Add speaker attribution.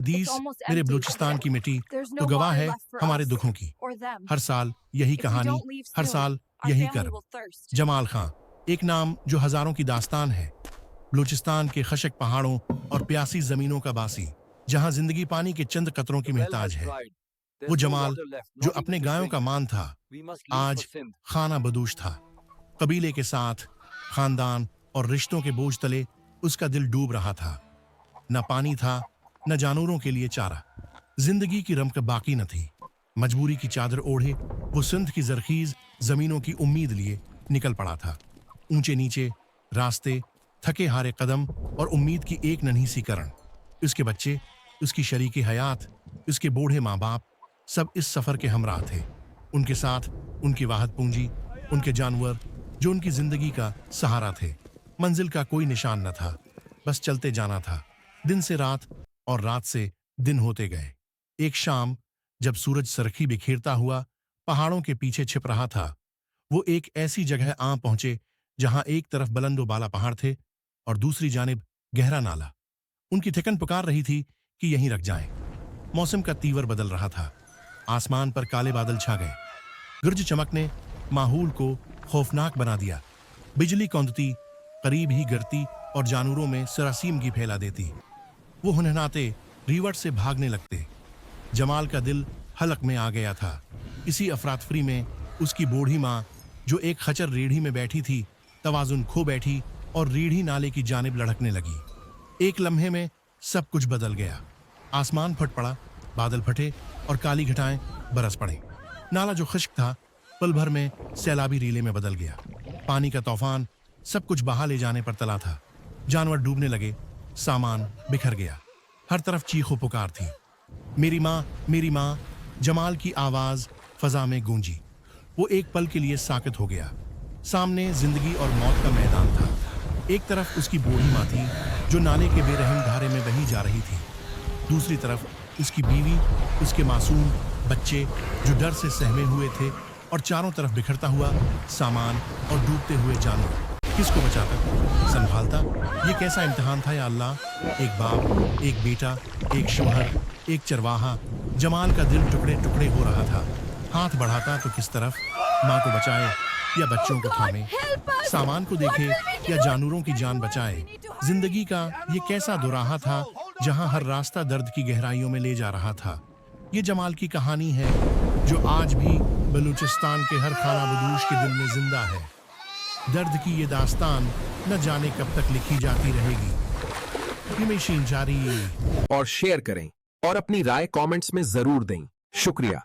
Speaker 1: दीस मेरे बलूचिस्तान की मिट्टी तो गवाह है हमारे दुखों की। हर साल यही कहानी, हर साल यही कर्ब। जमाल खां, एक नाम जो हजारों की दास्तान है। बलूचिस्तान के खशक पहाड़ों और प्यासी जमीनों का बासी, जहां जिंदगी पानी के चंद कतरों की मोहताज है। वो जमाल जो अपने गायों का मान था, आज खाना बदूश था। कबीले के साथ खानदान और रिश्तों के बोझ तले उसका दिल डूब रहा था। न पानी था, न जानवरों के लिए चारा। जिंदगी की रमक बाकी न थी। मजबूरी की चादर ओढ़े वो सिंध की जरखीज जमीनों की उम्मीद लिए निकल पड़ा था। ऊंचे नीचे रास्ते, थके हारे कदम और उम्मीद की एक नन्ही सी करण। उसके बच्चे, उसकी शरीके हयात, उसके बूढ़े माँ बाप, सब इस सफर के हमराह थे। उनके साथ उनकी वाहद पूंजी, उनके जानवर जो उनकी जिंदगी का सहारा थे। मंजिल का कोई निशान न था, बस चलते जाना था। दिन से रात और रात से दिन होते गए। एक शाम जब सूरज सरखी बिखेरता हुआ पहाड़ों के पीछे छिप रहा था, वो एक ऐसी जगह आ पहुंचे जहां एक तरफ बुलंदो बाला पहाड़ थे और दूसरी जानिब गहरा नाला। उनकी थिकन पुकार रही थी कि यहीं रख जाएं। मौसम का तीवर बदल रहा था। आसमान पर काले बादल छा गए। गरज चमक ने माहौल को खौफनाक बना दिया। बिजली कौंदती, करीब ही गिरती और जानवरों में सरासीमगी फैला देती। वो हुनहनाते रीवट से भागने लगते। जमाल का दिल हलक में आ गया था। इसी अफरातफरी में उसकी बूढ़ी माँ, जो एक खचर रीढ़ी में बैठी थी, तवाजुन खो बैठी और रीढ़ी नाले की जानिब लढ़कने लगी। एक लम्हे में सब कुछ बदल गया। आसमान फट पड़ा, बादल फटे और काली घटाएं बरस पड़े। नाला जो खुश्क था, पल भर में सैलाबी रीले में बदल गया। पानी का तूफान सब कुछ बहा ले जाने पर तला था। जानवर डूबने लगे, सामान बिखर गया। हर तरफ चीखो पुकार थी। मेरी माँ, मेरी माँ। जमाल की आवाज फजा में गूंजी। वो एक पल के लिए साकित हो गया। सामने जिंदगी और मौत का मैदान था। एक तरफ उसकी बूढ़ी माँ थी जो नाले के बेरहम धारे में बही जा रही थी। दूसरी तरफ उसकी बीवी, उसके मासूम बच्चे जो डर से सहमे हुए थे, और चारों तरफ बिखरता हुआ सामान और डूबते हुए जानवर। किसको बचाता, संभालता? ये कैसा इम्तिहान था या अल्लाह। एक बाप, एक बेटा, एक शौहर, एक चरवाहा। जमाल का दिल टुकड़े टुकड़े हो रहा था। हाथ बढ़ाता तो किस तरफ, माँ को बचाए या बच्चों को थामे, सामान को देखे या जानवरों की जान बचाए। जिंदगी का ये कैसा दुराहा था जहां हर रास्ता दर्द की गहराइयों में ले जा रहा था। ये जमाल की कहानी है जो आज भी बलूचिस्तान के हर खाना बदूश के दिल में जिंदा है। दर्द की ये दास्तान न जाने कब तक लिखी जाती रहेगी। मशीन जारी।
Speaker 2: और शेयर करें और अपनी राय कमेंट्स में जरूर दें। शुक्रिया।